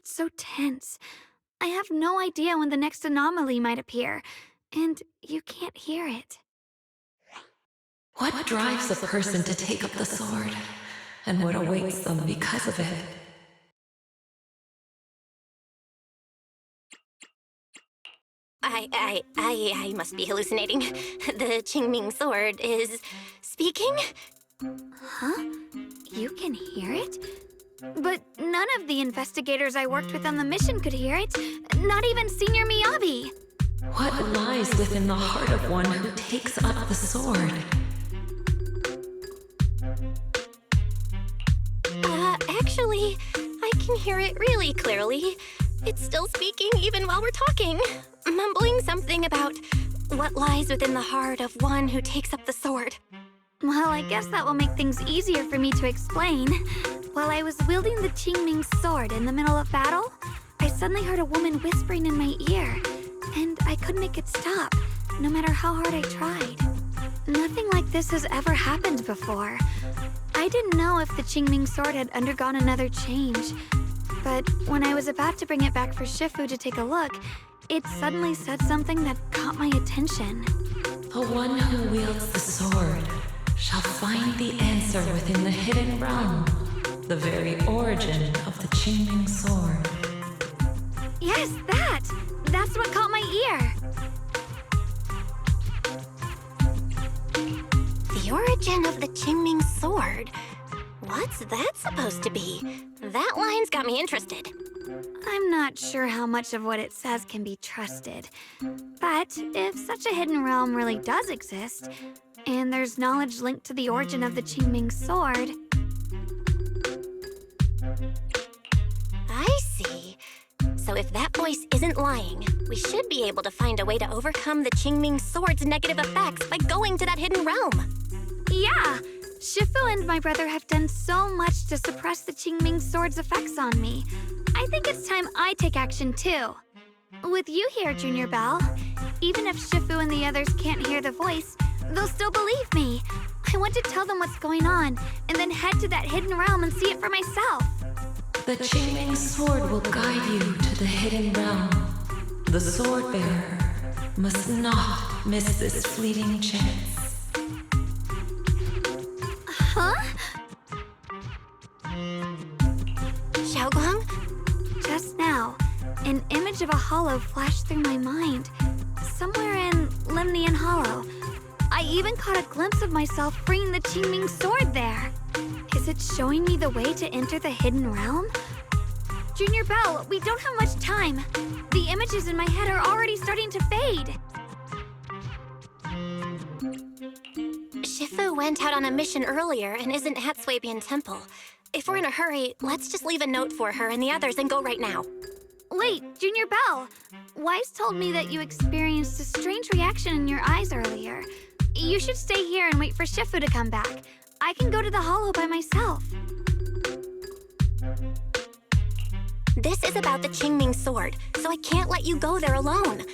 It's so tense. I have no idea when the next anomaly might appear, and you can't hear it. What drives a person to take up the sword, and what awaits them because of it? I must be hallucinating. The Qingming sword is speaking? Huh? You can hear it? But none of the investigators I worked with on the mission could hear it. Not even Senior Miyabi. What lies within the heart of one who takes up the sword? Actually, I can hear it really clearly. It's still speaking even while we're talking, mumbling something about what lies within the heart of one who takes up the sword. Well, I guess that will make things easier for me to explain. While I was wielding the Qingming sword in the middle of battle, I suddenly heard a woman whispering in my ear, and I couldn't make it stop, no matter how hard I tried. Nothing like this has ever happened before. I didn't know if the Qingming sword had undergone another change, but when I was about to bring it back for Shifu to take a look, it suddenly said something that caught my attention. The one who wields the sword shall find the answer within the hidden realm, the very origin of the Qingming sword. Yes, that! That's what caught my ear! The origin of the Qingming sword? What's that supposed to be? That line's got me interested. I'm not sure how much of what it says can be trusted. But if such a hidden realm really does exist, and there's knowledge linked to the origin of the Qingming sword... I see. So if that voice isn't lying, we should be able to find a way to overcome the Qingming sword's negative effects by going to that hidden realm. Yeah! Shifu and my brother have done so much to suppress the Qingming sword's effects on me. I think it's time I take action too. With you here, Junior Belle, even if Shifu and the others can't hear the voice, they'll still believe me. I want to tell them what's going on, and then head to that hidden realm and see it for myself. The Qingming sword will guide you to the hidden realm. The sword bearer must not miss this fleeting chance. Huh? Xiaoguang? Just now, an image of a hollow flashed through my mind. Somewhere in Limnian Hollow. I even caught a glimpse of myself bringing the Qingming sword there. Is it showing me the way to enter the hidden realm? Junior Belle, we don't have much time. The images in my head are already starting to fade. Shifu went out on a mission earlier and isn't at Swabian Temple. If we're in a hurry, let's just leave a note for her and the others and go right now. Wait, Junior Belle. Wise told me that you experienced a strange reaction in your eyes earlier. You should stay here and wait for Shifu to come back. I can go to the hollow by myself. This is about the Qingming sword, so I can't let you go there alone.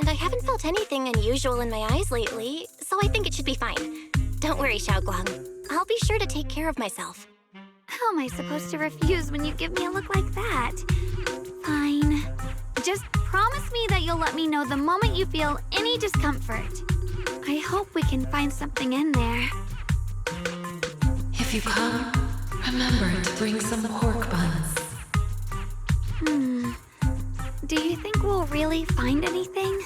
And I haven't felt anything unusual in my eyes lately, so I think it should be fine. Don't worry, Xiaoguang. I'll be sure to take care of myself. How am I supposed to refuse when you give me a look like that? Fine. Just promise me that you'll let me know the moment you feel any discomfort. I hope we can find something in there. If you come, remember to bring some pork buns. Do you think we'll really find anything?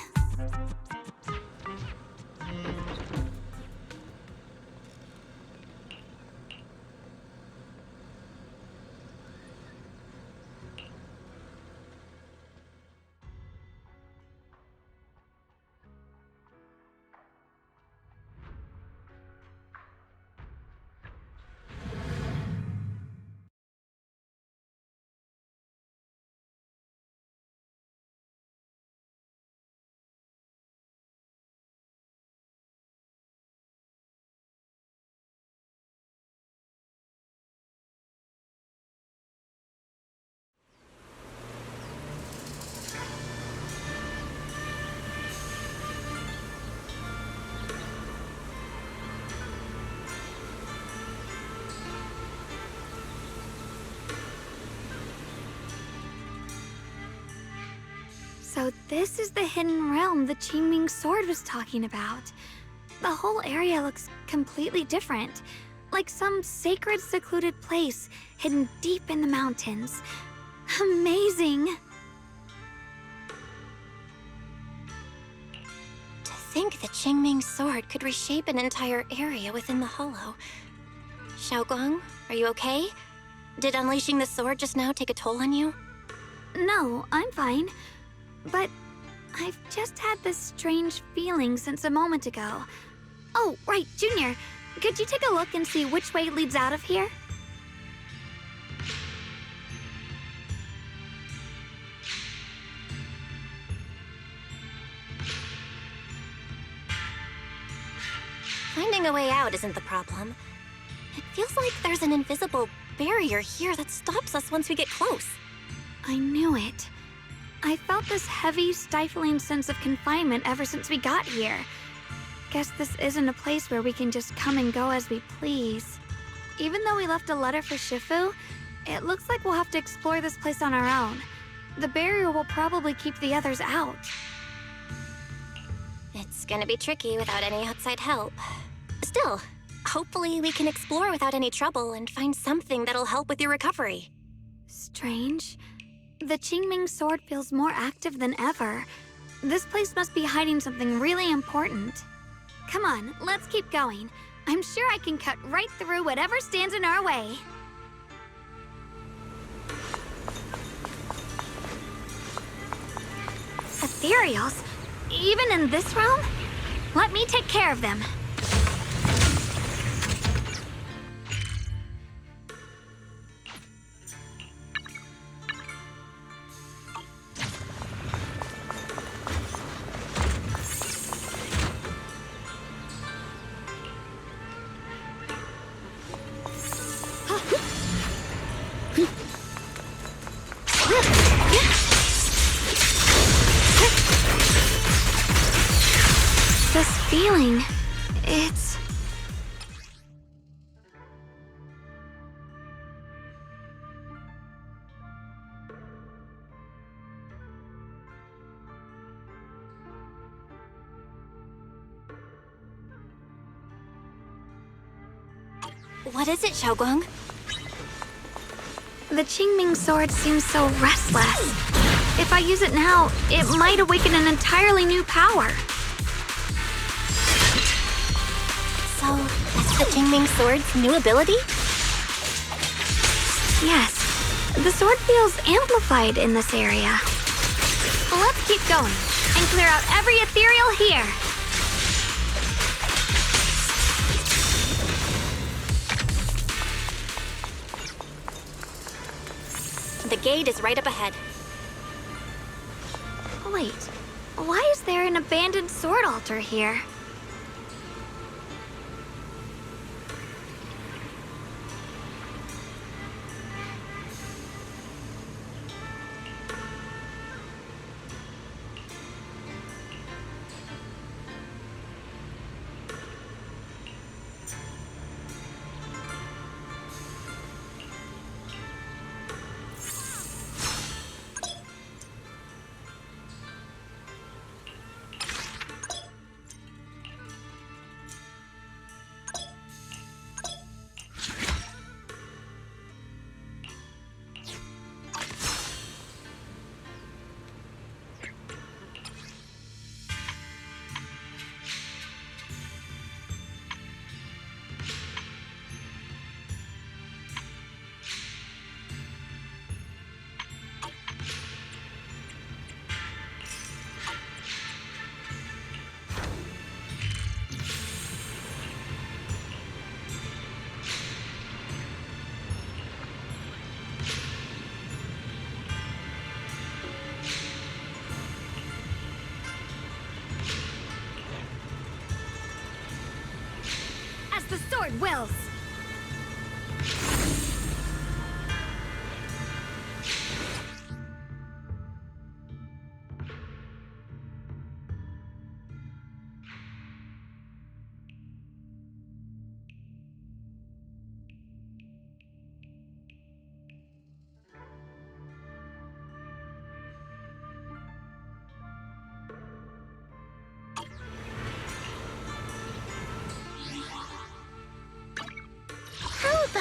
So this is the hidden realm the Qingming sword was talking about. The whole area looks completely different, like some sacred, secluded place hidden deep in the mountains. Amazing! To think the Qingming sword could reshape an entire area within the hollow. Xiaoguang, are you okay? Did unleashing the sword just now take a toll on you? No, I'm fine. But I've just had this strange feeling since a moment ago. Oh, right, Junior. Could you take a look and see which way leads out of here? Finding a way out isn't the problem. It feels like there's an invisible barrier here that stops us once we get close. I knew it. I felt this heavy, stifling sense of confinement ever since we got here. Guess this isn't a place where we can just come and go as we please. Even though we left a letter for Shifu, it looks like we'll have to explore this place on our own. The barrier will probably keep the others out. It's gonna be tricky without any outside help. Still, hopefully we can explore without any trouble and find something that'll help with your recovery. Strange. The Qingming sword feels more active than ever. This place must be hiding something really important. Come on, let's keep going. I'm sure I can cut right through whatever stands in our way. Ethereals? Even in this realm? Let me take care of them. This feeling, it's... What is it, Xiaoguang? The Qingming sword seems so restless. If I use it now, it might awaken an entirely new power. So, that's the Qingming sword's new ability? Yes, the sword feels amplified in this area. Let's keep going and clear out every ethereal here. The gate is right up ahead. Wait, why is there an abandoned sword altar here? The sword wills.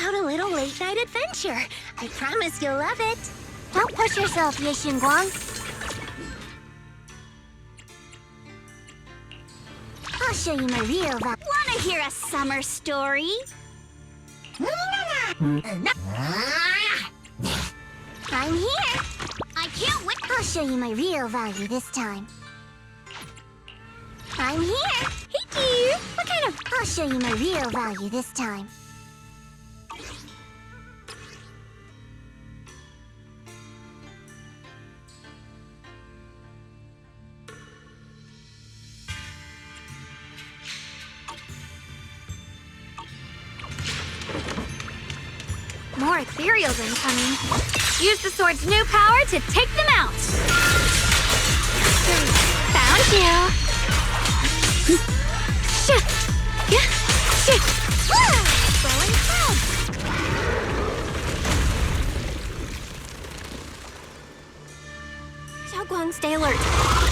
about a little late-night adventure. I promise you'll love it. Don't push yourself, Ye Xinguang. I'll show you my real vibe. Wanna hear a summer story? I'm here. I can't wait. I'll show you my real value this time. I'm here. Hey, dear. What kind of... I'll show you my real value this time. More ethereals incoming. Use the sword's new power to take them out. Found you. Rolling cloud. Xiaoguang, stay alert.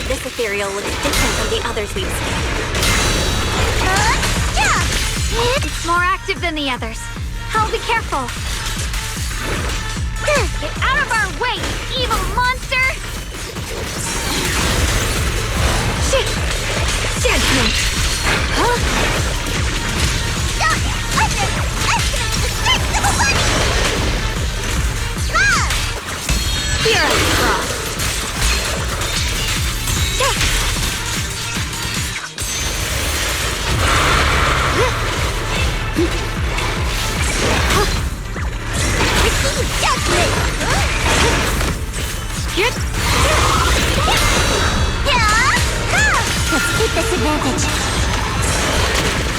This ethereal looks different from the others we've seen. It's more active than the others. I'll be careful. Get out of our way, evil monster! Shit! Judgment! Huh? Stop! Underestimate the strength of a body! Here I cross. Let's keep this advantage.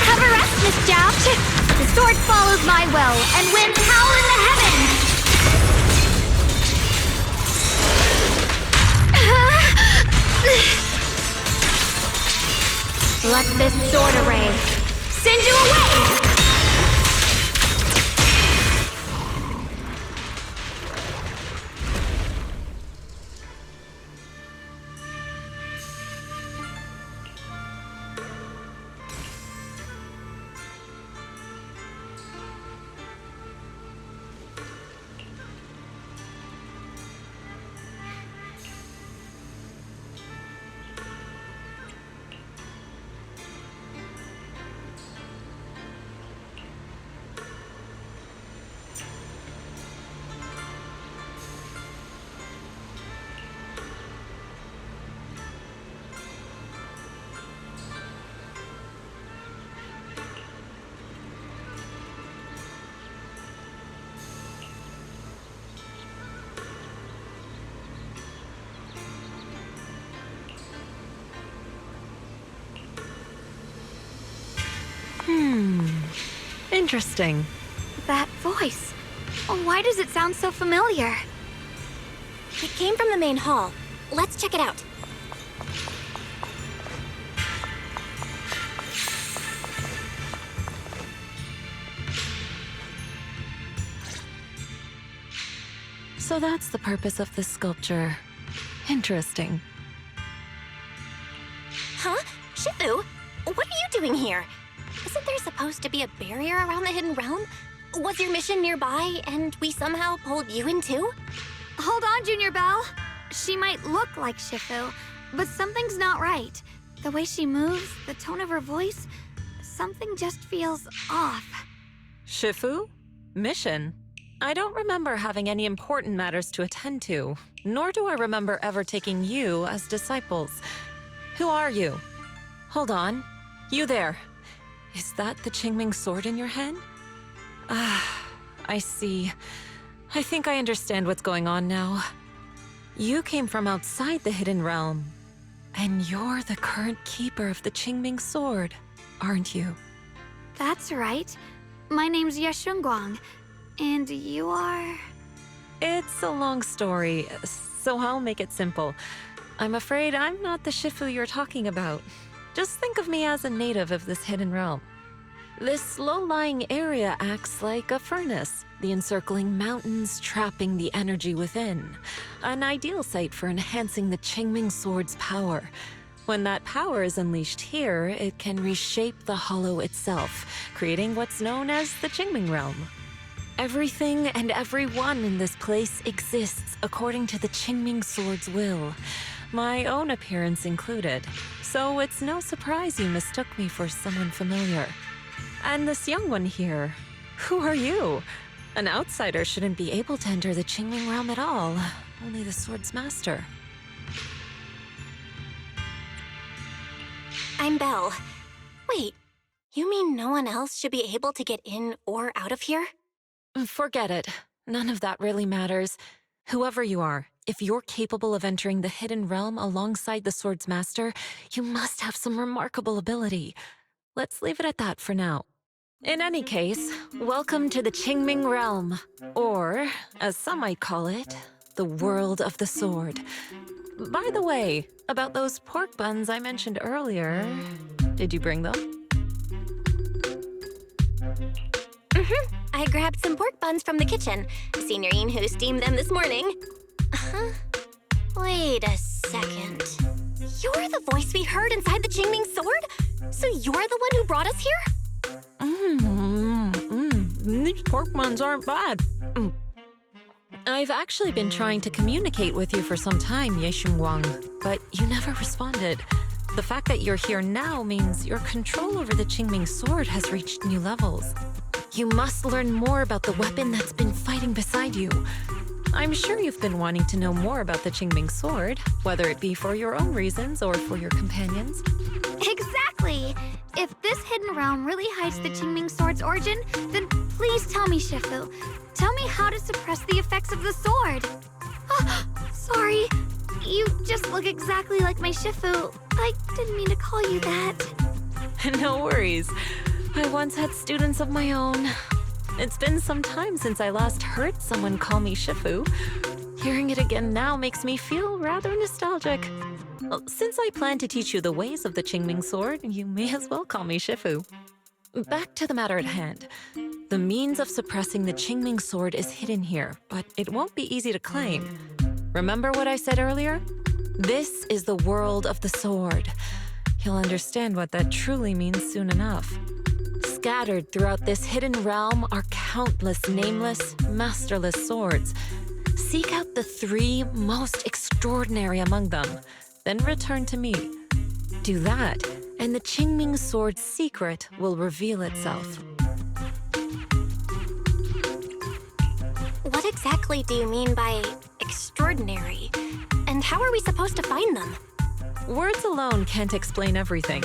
Have a rest, Miss Zhao. The sword follows my will and wins power in the heavens. Let this sword array send you away. Interesting. That voice. Why does it sound so familiar? It came from the main hall. Let's check it out. So that's the purpose of this sculpture. Interesting. Huh? Shifu? What are you doing here? Isn't there supposed to be a barrier around the hidden realm? Was your mission nearby, and we somehow pulled you in too? Hold on, Junior Belle. She might look like Shifu, but something's not right. The way she moves, the tone of her voice, something just feels off. Shifu? Mission? I don't remember having any important matters to attend to, nor do I remember ever taking you as disciples. Who are you? Hold on. You there. Is that the Qingming sword in your hand? Ah, I see. I think I understand what's going on now. You came from outside the Hidden Realm, and you're the current keeper of the Qingming sword, aren't you? That's right. My name's Ye Xinguang, and you are... It's a long story, so I'll make it simple. I'm afraid I'm not the Shifu you're talking about. Just think of me as a native of this hidden realm. This low-lying area acts like a furnace, the encircling mountains trapping the energy within. An ideal site for enhancing the Qingming sword's power. When that power is unleashed here, it can reshape the hollow itself, creating what's known as the Qingming realm. Everything and everyone in this place exists according to the Qingming Sword's will, my own appearance included. So it's no surprise you mistook me for someone familiar. And this young one here, who are you? An outsider shouldn't be able to enter the Qingming realm at all, only the sword's master. I'm Belle. Wait, you mean no one else should be able to get in or out of here? Forget it. None of that really matters. Whoever you are, if you're capable of entering the hidden realm alongside the sword's master, you must have some remarkable ability. Let's leave it at that for now. In any case, welcome to the Qingming realm, or, as some might call it, the world of the sword. By the way, about those pork buns I mentioned earlier, did you bring them? I grabbed some pork buns from the kitchen. Signorine who steamed them this morning. Wait a second. You're the voice we heard inside the Qingming Sword? So you're the one who brought us here? These pork buns aren't bad. I've actually been trying to communicate with you for some time, Ye Shunguang, but you never responded. The fact that you're here now means your control over the Qingming Sword has reached new levels. You must learn more about the weapon that's been fighting beside you. I'm sure you've been wanting to know more about the Qingming Sword, whether it be for your own reasons or for your companions. Exactly! If this hidden realm really hides the Qingming Sword's origin, then please tell me, Shifu. Tell me how to suppress the effects of the sword. Oh, sorry. You just look exactly like my Shifu. I didn't mean to call you that. No worries. I once had students of my own. It's been some time since I last heard someone call me Shifu. Hearing it again now makes me feel rather nostalgic. Well, since I plan to teach you the ways of the Qingming Sword, you may as well call me Shifu. Back to the matter at hand. The means of suppressing the Qingming Sword is hidden here, but it won't be easy to claim. Remember what I said earlier? This is the world of the sword. You'll understand what that truly means soon enough. Scattered throughout this hidden realm are countless nameless, masterless swords. Seek out the 3 most extraordinary among them, then return to me. Do that, and the Qingming Sword's secret will reveal itself. What exactly do you mean by extraordinary? And how are we supposed to find them? Words alone can't explain everything.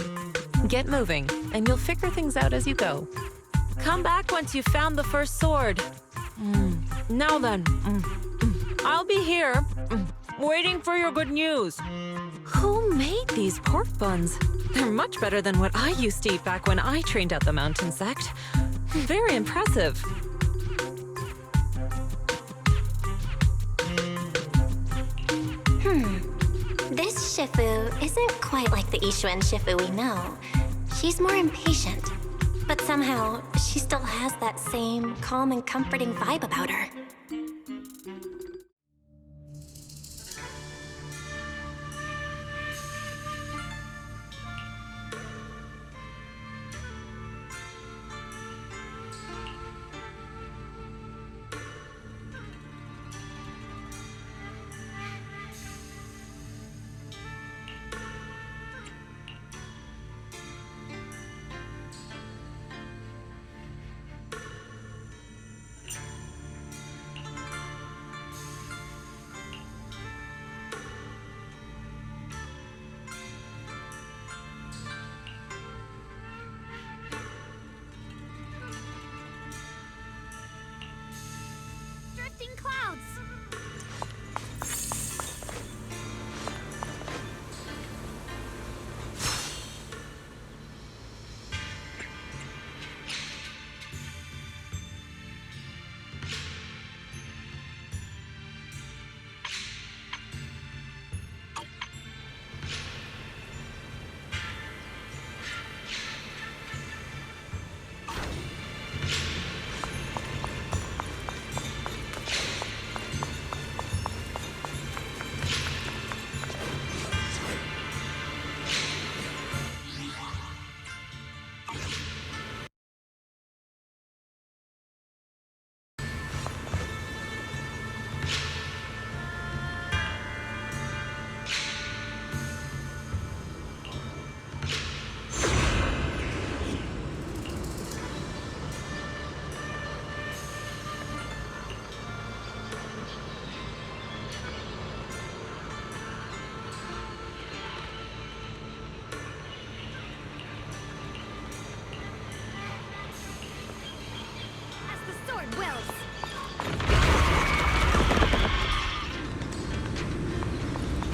Get moving, and you'll figure things out as you go. Come back once you've found the first sword. Now then, I'll be here, waiting for your good news. Who made these pork buns? They're much better than what I used to eat back when I trained at the mountain sect. Very impressive. This Shifu isn't quite like the Ishuan Shifu we know. She's more impatient, but somehow she still has that same calm and comforting vibe about her.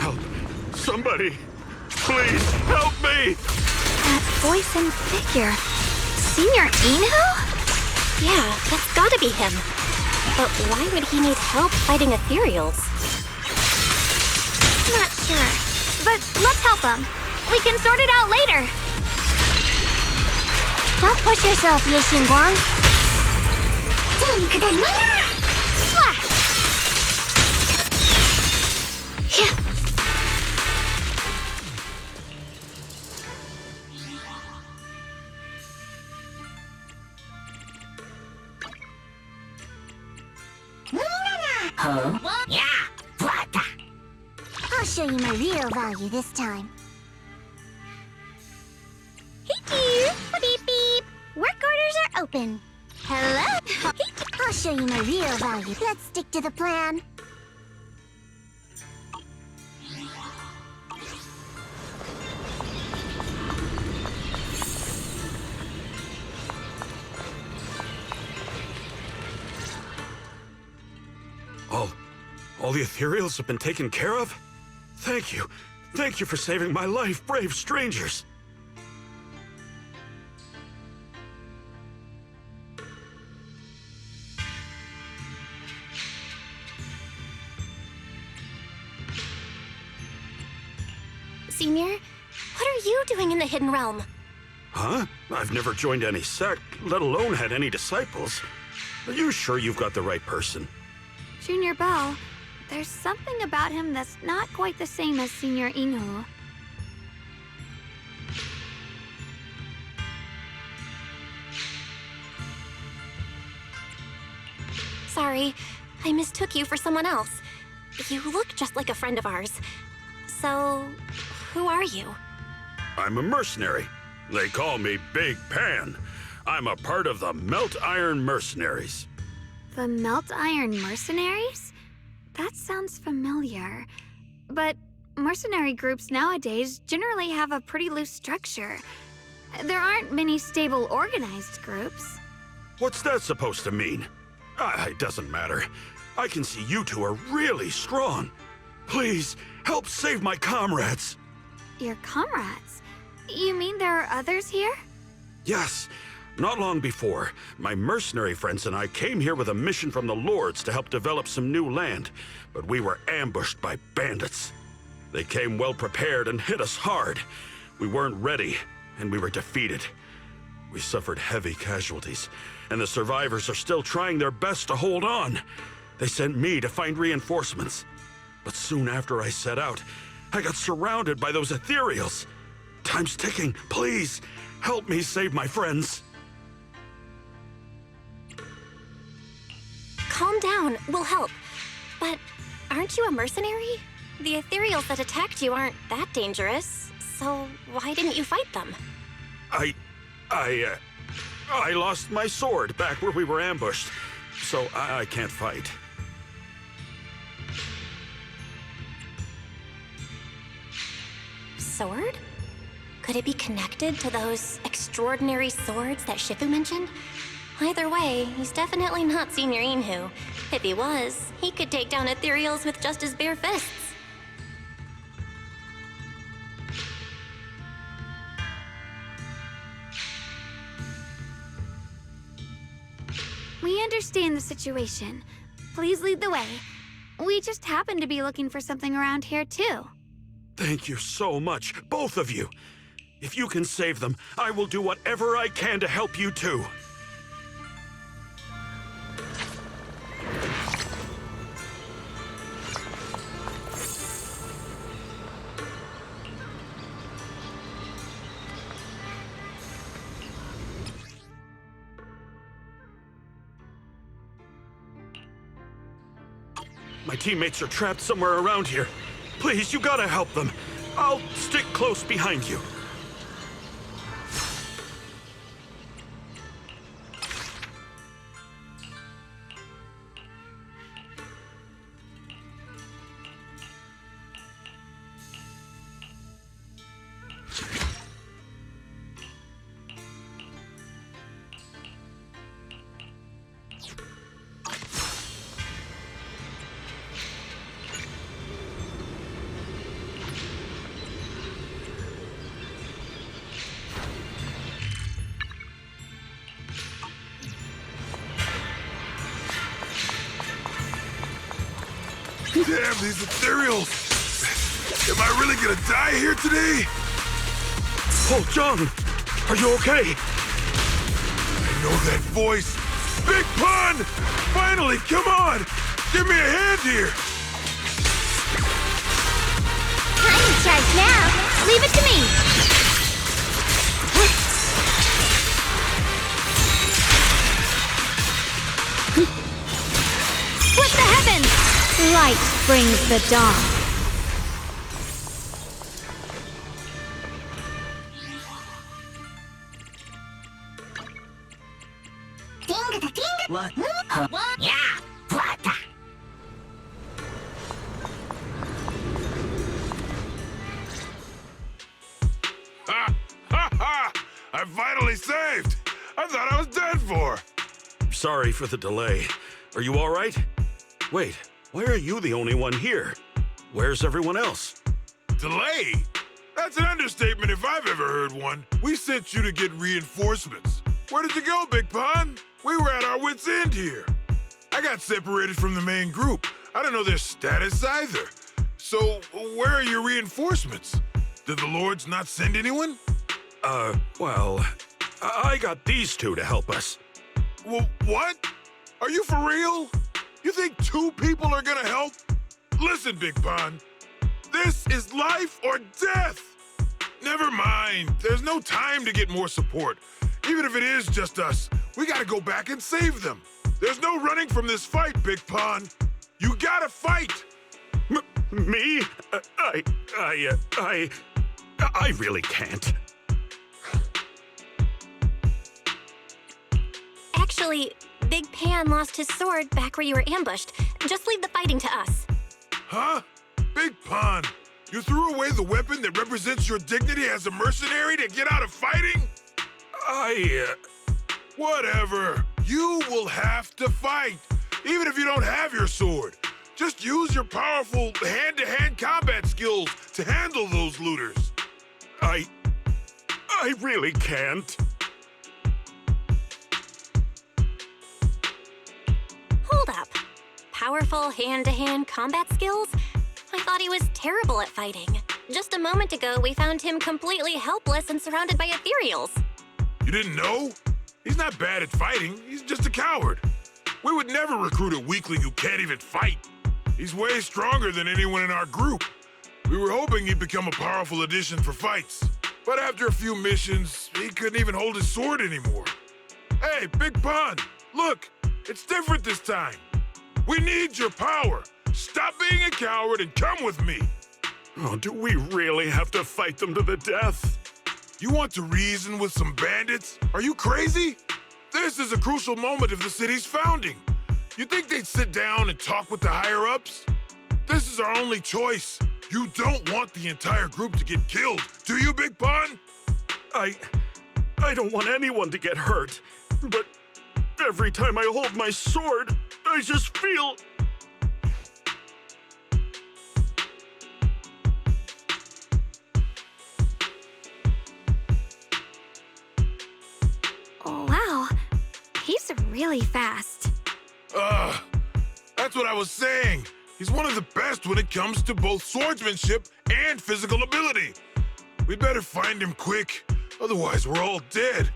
Help! Somebody! Please, help me! That voice and figure. Senior Inu? Yeah, that's gotta be him. But why would he need help fighting ethereals? Not sure. But let's help him. We can sort it out later. Don't push yourself, Yoshinguang. Slash! Yeah. I'll show you my real value this time. Hey dear! Beep beep! Work orders are open. Hello? I'll show you my real value. Let's stick to the plan. All the ethereals have been taken care of? Thank you. Thank you for saving my life, brave strangers. Senior, what are you doing in the Hidden Realm? Huh? I've never joined any sect, let alone had any disciples. Are you sure you've got the right person? Junior Bell, there's something about him that's not quite the same as Senior Inu. Sorry, I mistook you for someone else. You look just like a friend of ours. So, who are you? I'm a mercenary. They call me Big Pan. I'm a part of the Melt Iron Mercenaries. The Melt Iron Mercenaries? That sounds familiar. But mercenary groups nowadays generally have a pretty loose structure. There aren't many stable, organized groups. What's that supposed to mean? It doesn't matter. I can see you two are really strong. Please, help save my comrades. Your comrades? You mean there are others here? Yes. Not long before, my mercenary friends and I came here with a mission from the Lords to help develop some new land, but we were ambushed by bandits. They came well prepared and hit us hard. We weren't ready, and we were defeated. We suffered heavy casualties, and the survivors are still trying their best to hold on. They sent me to find reinforcements. But soon after I set out, I got surrounded by those ethereals. Time's ticking. Please, help me save my friends. Calm down, we'll help. But aren't you a mercenary? The ethereals that attacked you aren't that dangerous, so why didn't you fight them? I lost my sword back where we were ambushed, so I can't fight. Sword? Could it be connected to those extraordinary swords that Shifu mentioned? Either way, he's definitely not Senior Inu. If he was, he could take down ethereals with just his bare fists. We understand the situation. Please lead the way. We just happen to be looking for something around here, too. Thank you so much, both of you. If you can save them, I will do whatever I can to help you too. My teammates are trapped somewhere around here. Please, you gotta help them. I'll stick close behind you. Damn, these ethereals! Am I really gonna die here today? Oh, John, are you okay? I know that voice. Big Pun! Finally, come on! Give me a hand here! I'm in charge now. Leave it to me. Split the heavens! Light brings the dawn. What? Yeah. Ha! Ha ha! I'm finally saved! I thought I was dead for! Sorry for the delay. Are you all right? Wait, why are you the only one here? Where's everyone else? Delay? That's an understatement if I've ever heard one. We sent you to get reinforcements. Where did you go, Big Pun? We were at our wits' end here. I got separated from the main group. I don't know their status either. So, where are your reinforcements? Did the Lords not send anyone? Well, I got these two to help us. What? Are you for real? You think 2 people are gonna help? Listen, Big Pun. This is life or death. Never mind. There's no time to get more support. Even if it is just us, we gotta go back and save them. There's no running from this fight, Big Pun. You gotta fight. Me? I really can't. Actually, Big Pan lost his sword back where you were ambushed. Just leave the fighting to us. Huh? Big Pun, you threw away the weapon that represents your dignity as a mercenary to get out of fighting? Whatever. You will have to fight, even if you don't have your sword. Just use your powerful hand-to-hand combat skills to handle those looters. I really can't. Hold up. Powerful hand-to-hand combat skills? I thought he was terrible at fighting. Just a moment ago, we found him completely helpless and surrounded by ethereals. You didn't know? He's not bad at fighting. He's just a coward. We would never recruit a weakling who can't even fight. He's way stronger than anyone in our group. We were hoping he'd become a powerful addition for fights. But after a few missions, he couldn't even hold his sword anymore. Hey, Big Pun, look, it's different this time. We need your power. Stop being a coward and come with me. Oh, do we really have to fight them to the death? You want to reason with some bandits? Are you crazy? This is a crucial moment of the city's founding. You think they'd sit down and talk with the higher-ups? This is our only choice. You don't want the entire group to get killed, do you, Big Pun? I don't want anyone to get hurt, but every time I hold my sword, I just feel... Oh, wow. He's really fast. That's what I was saying. He's one of the best when it comes to both swordsmanship and physical ability. We better find him quick, otherwise we're all dead.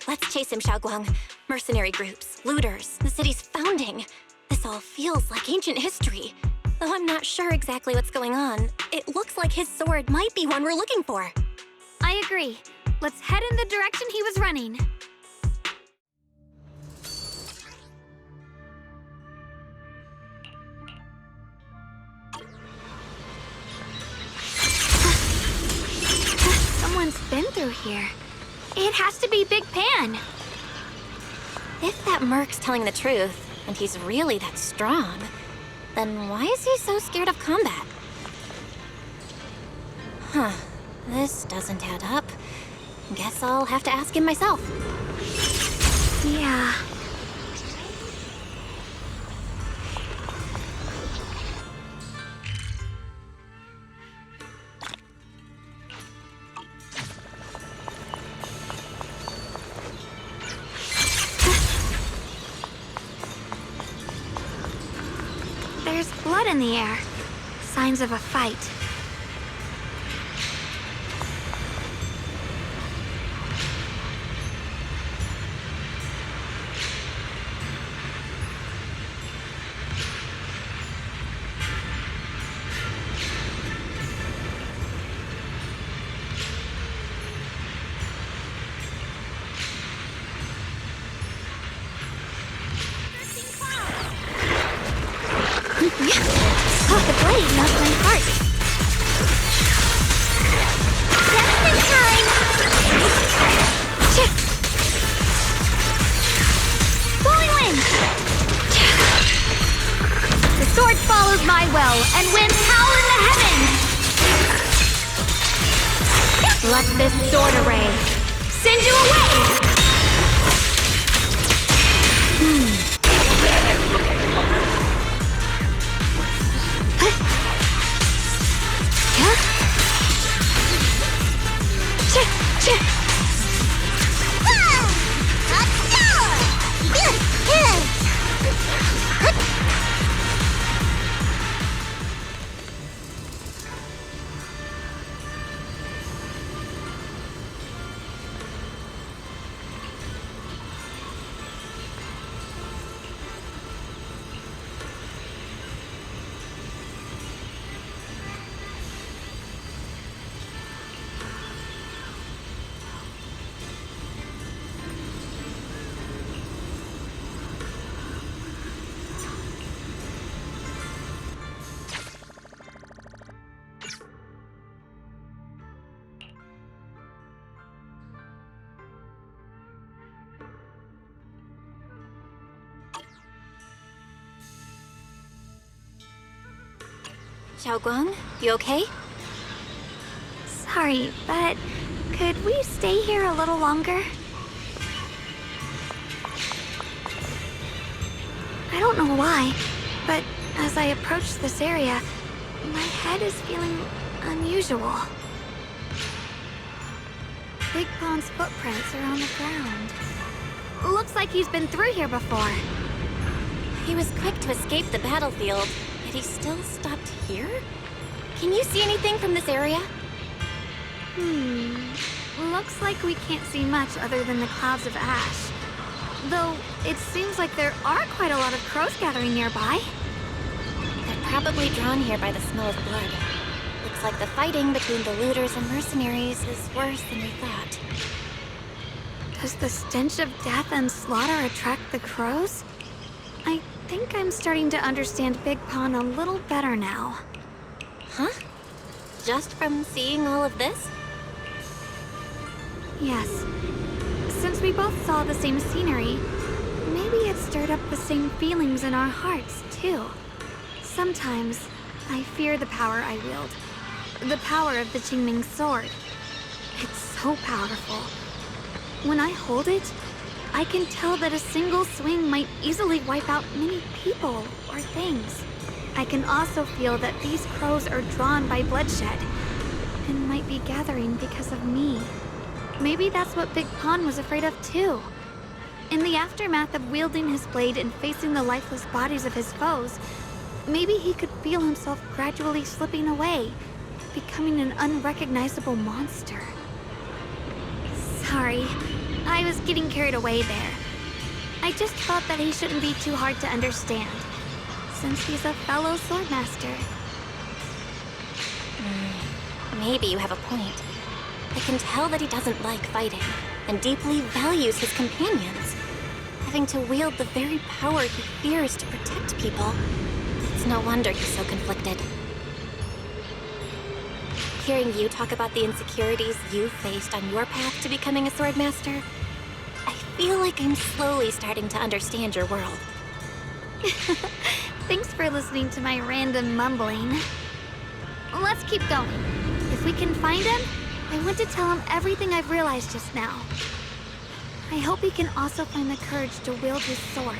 Let's chase him, Xiaoguang. Mercenary groups, looters, the city's founding. This all feels like ancient history. Though I'm not sure exactly what's going on, it looks like his sword might be one we're looking for. I agree. Let's head in the direction he was running. Someone's been through here. It has to be Big Pan. If that merc's telling the truth, and he's really that strong, then why is he so scared of combat? Huh. This doesn't add up. Guess I'll have to ask him myself. Yeah. There's blood in the air. Signs of a fight. Oh, the blade melts my heart. Just in time! Blowing wind! The sword follows my will and wins power in the heavens! Let this sword array send you away! Xiaoguang, you okay? Sorry, but could we stay here a little longer? I don't know why, but as I approach this area, my head is feeling unusual. Big Pond's footprints are on the ground. Looks like he's been through here before. He was quick to escape the battlefield, yet he still stopped here? Can you see anything from this area? Looks like we can't see much other than the clouds of ash. Though, it seems like there are quite a lot of crows gathering nearby. They're probably drawn here by the smell of blood. Looks like the fighting between the looters and mercenaries is worse than we thought. Does the stench of death and slaughter attract the crows? I think I'm starting to understand Big Pond a little better now. Huh? Just from seeing all of this? Yes. Since we both saw the same scenery, maybe it stirred up the same feelings in our hearts, too. Sometimes, I fear the power I wield. The power of the Qingming sword. It's so powerful. When I hold it, I can tell that a single swing might easily wipe out many people or things. I can also feel that these crows are drawn by bloodshed and might be gathering because of me. Maybe that's what Big Pond was afraid of too. In the aftermath of wielding his blade and facing the lifeless bodies of his foes, maybe he could feel himself gradually slipping away, becoming an unrecognizable monster. Sorry, I was getting carried away there. I just thought that he shouldn't be too hard to understand, since he's a fellow swordmaster. Maybe you have a point. I can tell that he doesn't like fighting, and deeply values his companions. Having to wield the very power he fears to protect people, it's no wonder he's so conflicted. Hearing you talk about the insecurities you faced on your path to becoming a swordmaster, I feel like I'm slowly starting to understand your world. Thanks for listening to my random mumbling. Let's keep going. If we can find him, I want to tell him everything I've realized just now. I hope he can also find the courage to wield his sword.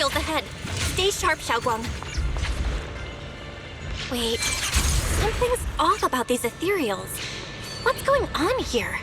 ethereals ahead. Stay sharp, Xiaoguang. Wait, something's off about these ethereals. What's going on here?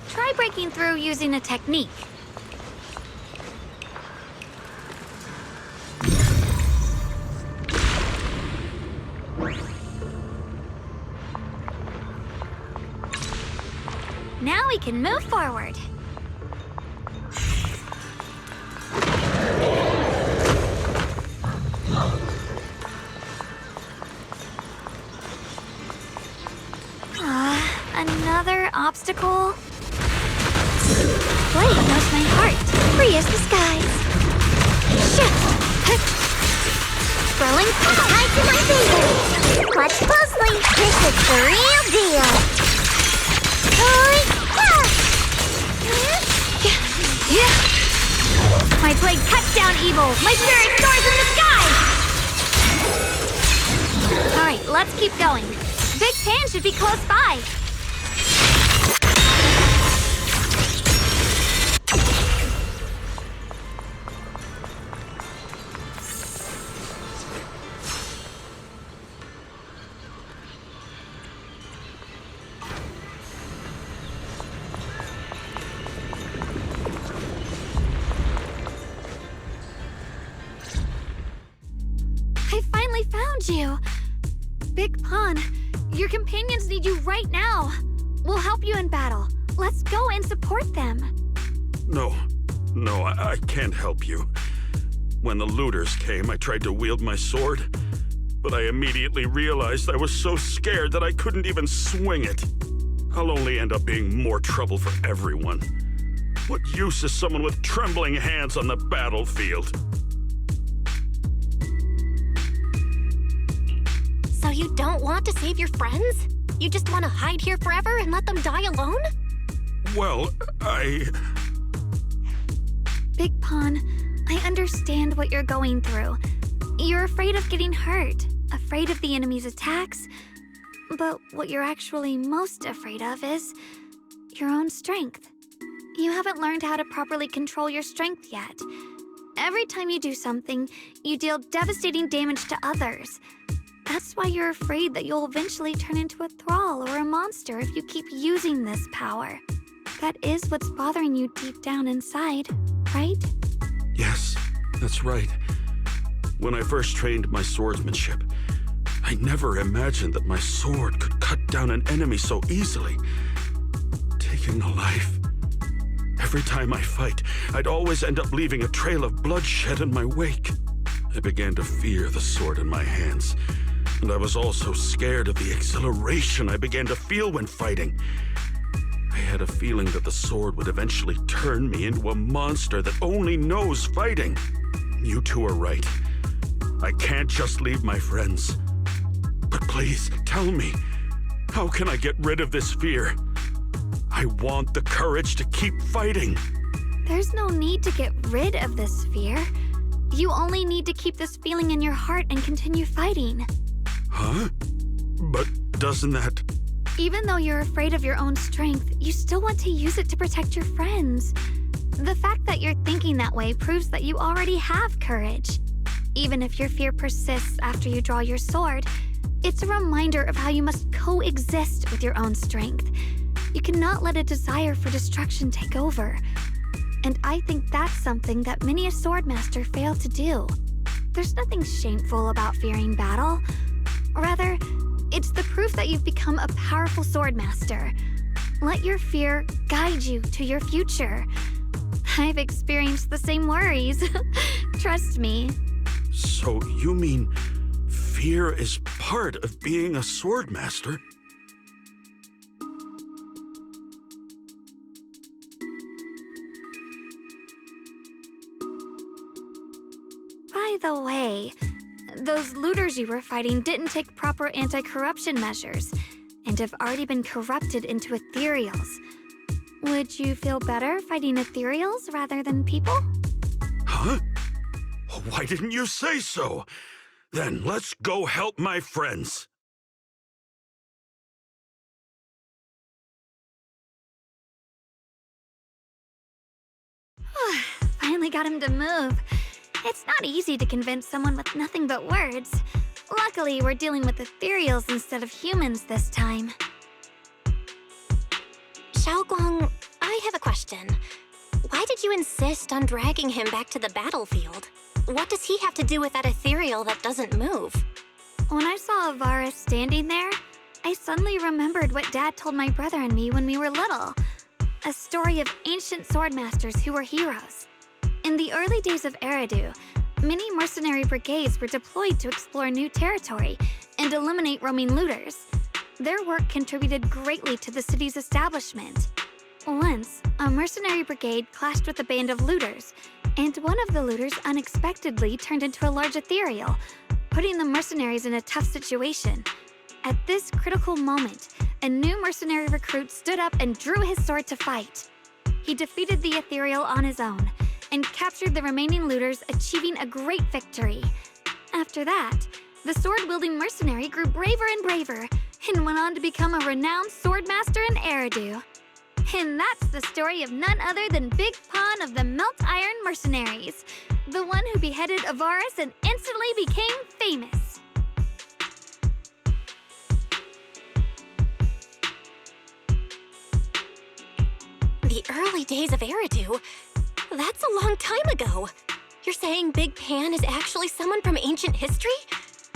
Try breaking through using a technique. Now we can move forward. Another obstacle? Blade knows my heart. Free as the skies. Shift! Rolling tied to my finger. Watch closely. This is the real deal. My blade cuts down evil. My spirit soars in the sky! Alright, let's keep going. Big Pan should be close by. I finally found you! Big Pun, your companions need you right now. We'll help you in battle. Let's go and support them. No, I can't help you. When the looters came, I tried to wield my sword, but I immediately realized I was so scared that I couldn't even swing it. I'll only end up being more trouble for everyone. What use is someone with trembling hands on the battlefield? So you don't want to save your friends? You just want to hide here forever and let them die alone? Well, Big Pun, I understand what you're going through. You're afraid of getting hurt, afraid of the enemy's attacks. But what you're actually most afraid of is your own strength. You haven't learned how to properly control your strength yet. Every time you do something, you deal devastating damage to others. That's why you're afraid that you'll eventually turn into a thrall or a monster if you keep using this power. That is what's bothering you deep down inside, right? yes, that's right. When I first trained my swordsmanship, I never imagined that my sword could cut down an enemy so easily, taking a life. Every time I fight, I'd always end up leaving a trail of bloodshed in my wake. I began to fear the sword in my hands, and I was also scared of the exhilaration I began to feel when fighting. I had a feeling that the sword would eventually turn me into a monster that only knows fighting. You two are right. I can't just leave my friends. But please, tell me, how can I get rid of this fear? I want the courage to keep fighting. There's no need to get rid of this fear. You only need to keep this feeling in your heart and continue fighting. Huh? But doesn't that... Even though you're afraid of your own strength, you still want to use it to protect your friends. The fact that you're thinking that way proves that you already have courage. Even if your fear persists after you draw your sword, it's a reminder of how you must coexist with your own strength. You cannot let a desire for destruction take over. And I think that's something that many a swordmaster fail to do. There's nothing shameful about fearing battle. Rather, it's the proof that you've become a powerful swordmaster. Let your fear guide you to your future. I've experienced the same worries. Trust me. So you mean fear is part of being a swordmaster? By the way, those looters you were fighting didn't take proper anti-corruption measures and have already been corrupted into ethereals. Would you feel better fighting ethereals rather than people? Huh? Why didn't you say so? Then let's go help my friends. Finally got him to move. It's not easy to convince someone with nothing but words. Luckily, we're dealing with ethereals instead of humans this time. Xiaoguang, I have a question. Why did you insist on dragging him back to the battlefield? What does he have to do with that ethereal that doesn't move? When I saw Avaris standing there, I suddenly remembered what Dad told my brother and me when we were little. A story of ancient swordmasters who were heroes. In the early days of Eridu, many mercenary brigades were deployed to explore new territory and eliminate roaming looters. Their work contributed greatly to the city's establishment. Once, a mercenary brigade clashed with a band of looters, and one of the looters unexpectedly turned into a large ethereal, putting the mercenaries in a tough situation. At this critical moment, a new mercenary recruit stood up and drew his sword to fight. He defeated the ethereal on his own, and captured the remaining looters, achieving a great victory. After that, the sword-wielding mercenary grew braver and braver, and went on to become a renowned swordmaster in Eridu. And that's the story of none other than Big Pawn of the Melt Iron Mercenaries, the one who beheaded Avaris and instantly became famous. The early days of Eridu? That's a long time ago. You're saying Big Pan is actually someone from ancient history?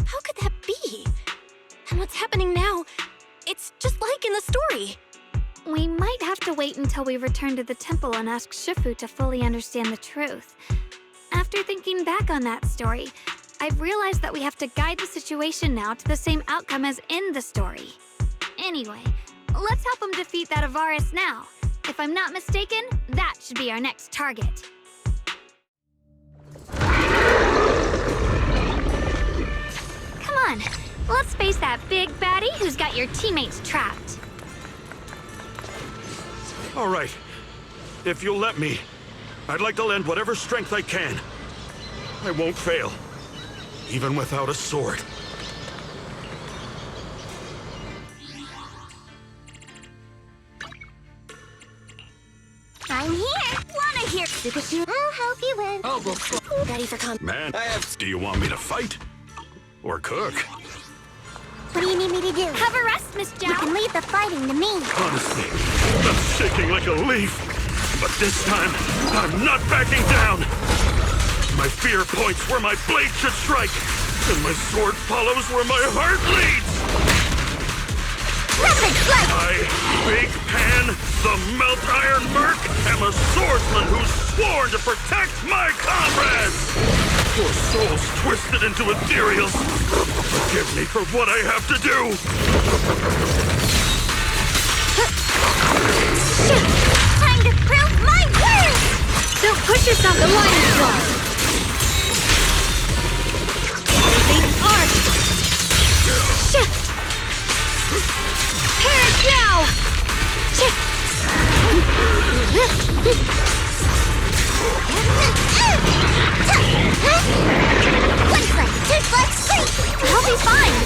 How could that be? And what's happening now? It's just like in the story. We might have to wait until we return to the temple and ask Shifu to fully understand the truth. After thinking back on that story, I've realized that we have to guide the situation now to the same outcome as in the story. Anyway, let's help him defeat that Avaris now. If I'm not mistaken, that should be our next target. Come on, let's face that big baddie who's got your teammates trapped. All right. If you'll let me, I'd like to lend whatever strength I can. I won't fail, even without a sword. I'm here. Wanna hear? I'll help you win. Oh, Ready for combat. Man, do you want me to fight? Or cook? What do you need me to do? Have a rest, Miss You can Zhao. leave the fighting to me. Honestly, I'm shaking like a leaf. But this time, I'm not backing down. My fear points where my blade should strike, and my sword follows where my heart leads. Let's Reflex! I, Big Pan, the Melt Iron Merc, am a swordsman who's sworn to protect my comrades! Poor souls twisted into ethereals. Forgive me for what I have to do. Time to prove my worth! Don't push yourself. The line is crossed. Using art. Perish now! One foot, two foot, three! I'll be fine.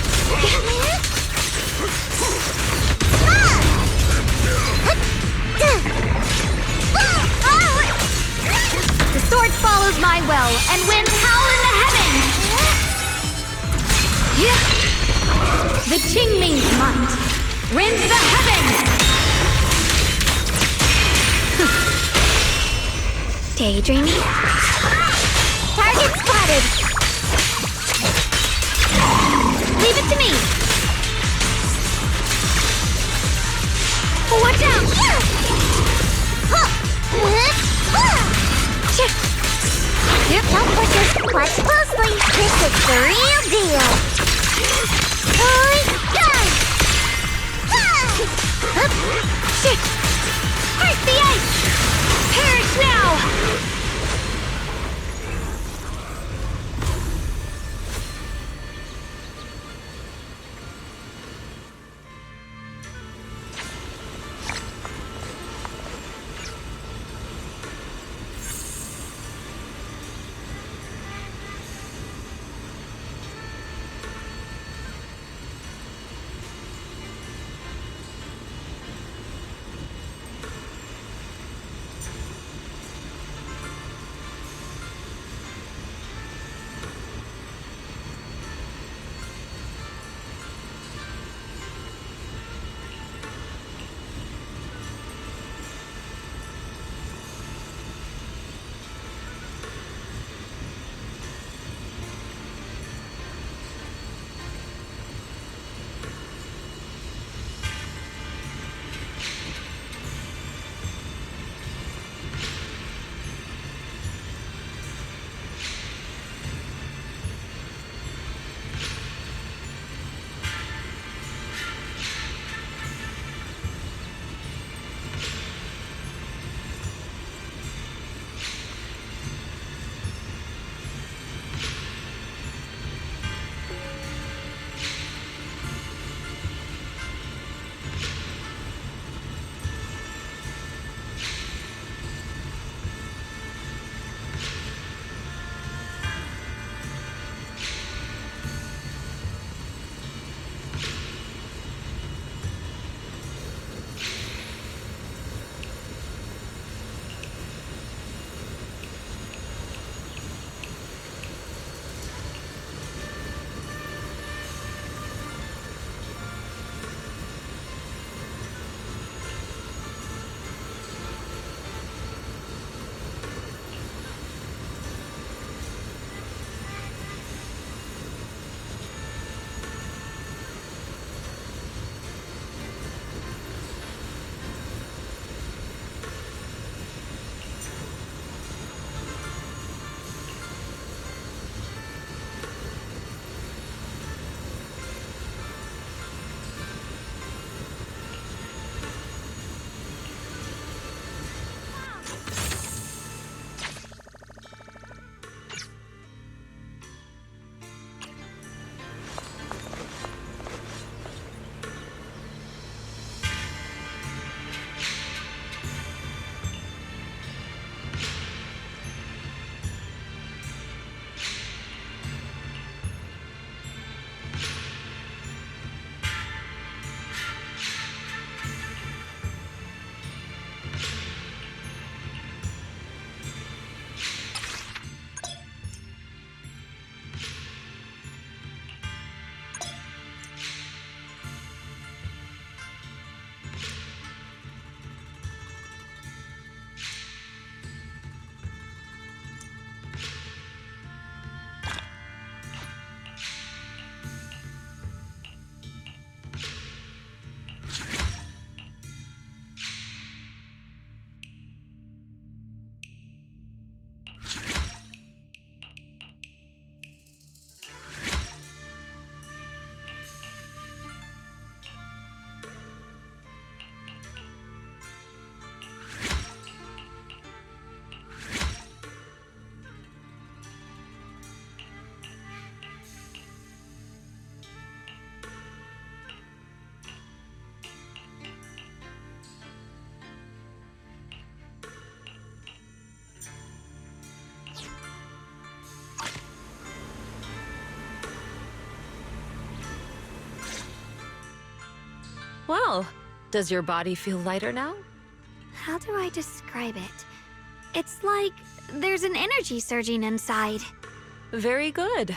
The sword follows my will and winds howl in the heavens. The Qingming's might rends the heavens. Daydreaming? Target spotted! Leave it to me. Watch out! Don't push us. Watch closely. This is the real deal. Break the ice! Perish now! Well, does your body feel lighter now? How do I describe it? It's like there's an energy surging inside. Very good.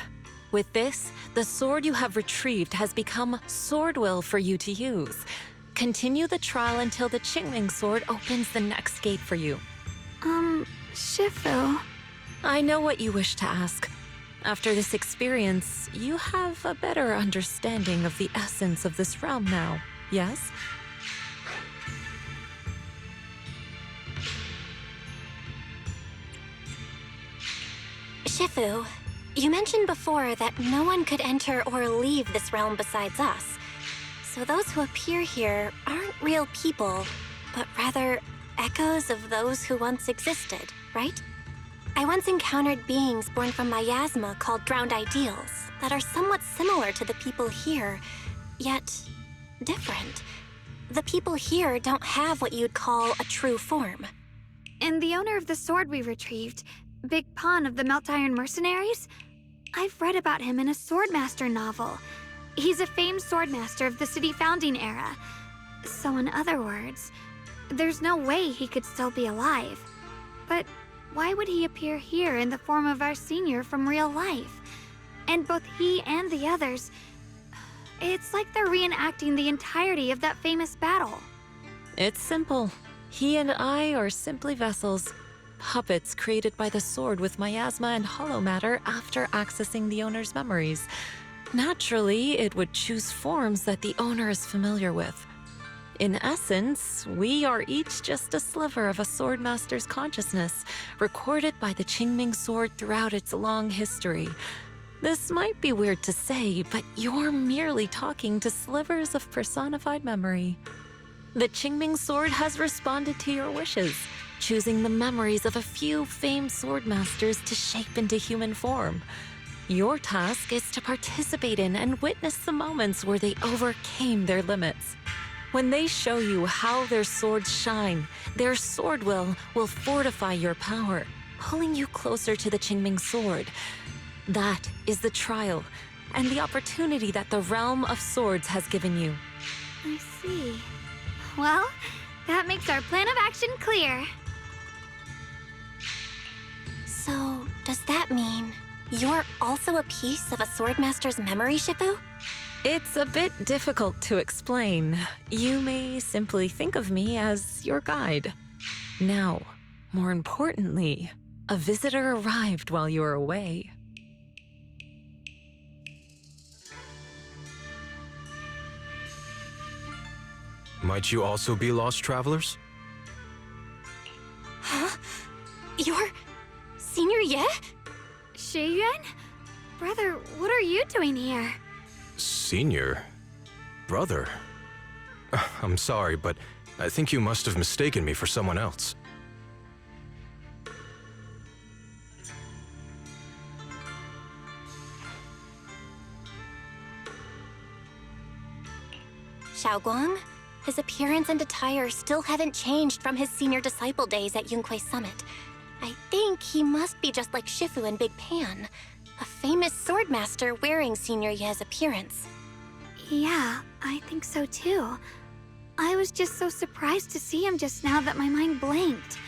With this, the sword you have retrieved has become sword will for you to use. Continue the trial until the Qingming sword opens the next gate for you. Shifu. I know what you wish to ask. After this experience, you have a better understanding of the essence of this realm now, yes? Shifu, you mentioned before that no one could enter or leave this realm besides us. So those who appear here aren't real people, but rather echoes of those who once existed, right? I once encountered beings born from miasma called drowned ideals that are somewhat similar to the people here, yet different. The people here don't have what you'd call a true form. And the owner of the sword we retrieved, Big Pon of the Melt Iron Mercenaries? I've read about him in a Swordmaster novel. He's a famed swordmaster of the city founding era. So in other words, there's no way he could still be alive. But why would he appear here in the form of our senior from real life? And both he and the others, it's like they're reenacting the entirety of that famous battle. It's simple. He and I are simply vessels. Puppets created by the sword with miasma and hollow matter after accessing the owner's memories. Naturally, it would choose forms that the owner is familiar with. In essence, we are each just a sliver of a swordmaster's consciousness, recorded by the Qingming sword throughout its long history. This might be weird to say, but you're merely talking to slivers of personified memory. The Qingming sword has responded to your wishes, choosing the memories of a few famed swordmasters to shape into human form. Your task is to participate in and witness the moments where they overcame their limits. When they show you how their swords shine, their sword will fortify your power, pulling you closer to the Qingming sword. That is the trial and the opportunity that the realm of swords has given you. I see. Well, that makes our plan of action clear. So, does that mean you're also a piece of a swordmaster's memory, Shifu? It's a bit difficult to explain. You may simply think of me as your guide. Now, more importantly, a visitor arrived while you were away. Might you also be lost travelers? Huh? You're Senior Ye? Shiyuan? Brother, what are you doing here? Senior? Brother? I'm sorry, but I think you must have mistaken me for someone else. Xiaoguang? His appearance and attire still haven't changed from his senior disciple days at Yunque Summit. I think he must be just like Shifu and Big Pan, a famous swordmaster wearing Senior Ye's appearance. Yeah, I think so too. I was just so surprised to see him just now that my mind blanked.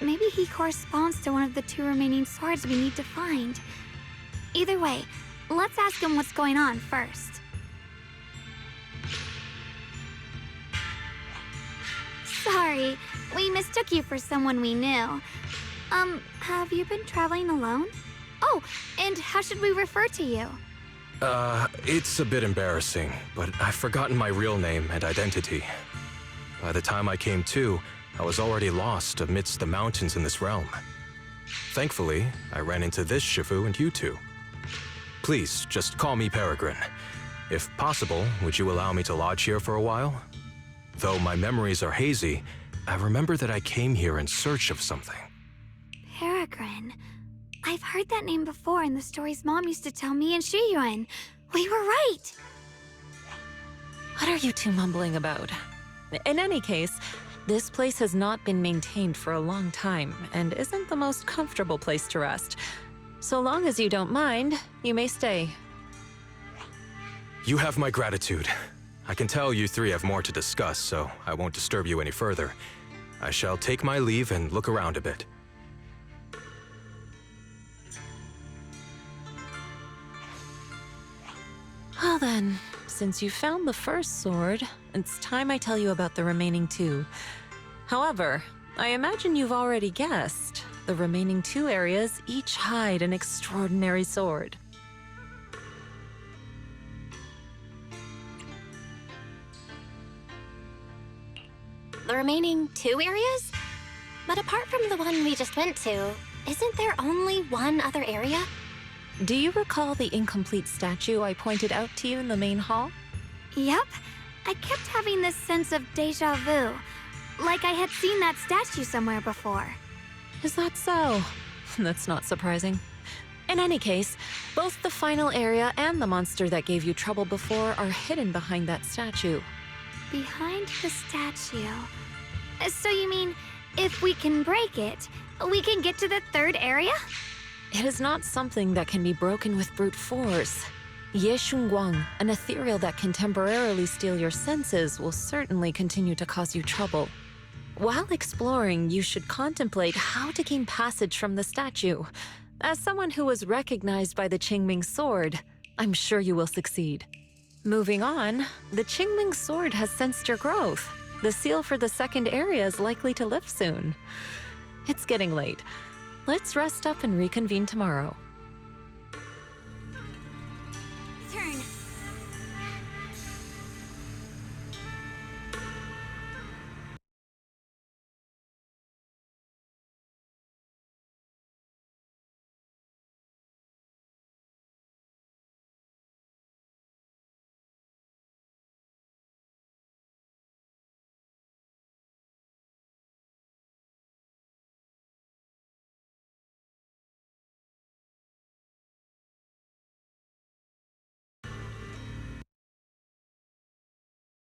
Maybe he corresponds to one of the 2 remaining swords we need to find. Either way, let's ask him what's going on first. Sorry, we mistook you for someone we knew. Have you been traveling alone? Oh, and how should we refer to you? It's a bit embarrassing, but I've forgotten my real name and identity. By the time I came to, I was already lost amidst the mountains in this realm. Thankfully, I ran into this Shifu and you two. Please, just call me Peregrine. If possible, would you allow me to lodge here for a while? Though my memories are hazy, I remember that I came here in search of something. Peregrine. I've heard that name before in the stories Mom used to tell me and Shiyuan. We were right! What are you two mumbling about? In any case, this place has not been maintained for a long time and isn't the most comfortable place to rest. So long as you don't mind, you may stay. You have my gratitude. I can tell you three have more to discuss, so I won't disturb you any further. I shall take my leave and look around a bit. Well then, since you found the first sword, it's time I tell you about the remaining two. However, I imagine you've already guessed. The remaining two areas each hide an extraordinary sword. The remaining 2 areas? But apart from the one we just went to, isn't there only one other area? Do you recall the incomplete statue I pointed out to you in the main hall? Yep. I kept having this sense of deja vu. Like I had seen that statue somewhere before. Is that so? That's not surprising. In any case, both the final area and the monster that gave you trouble before are hidden behind that statue. Behind the statue. So you mean, if we can break it, we can get to the third area? It is not something that can be broken with brute force. Ye Shunguang, an ethereal that can temporarily steal your senses, will certainly continue to cause you trouble. While exploring, you should contemplate how to gain passage from the statue. As someone who was recognized by the Qingming sword, I'm sure you will succeed. Moving on, the Qingming sword has sensed your growth. The seal for the second area is likely to lift soon. It's getting late. Let's rest up and reconvene tomorrow.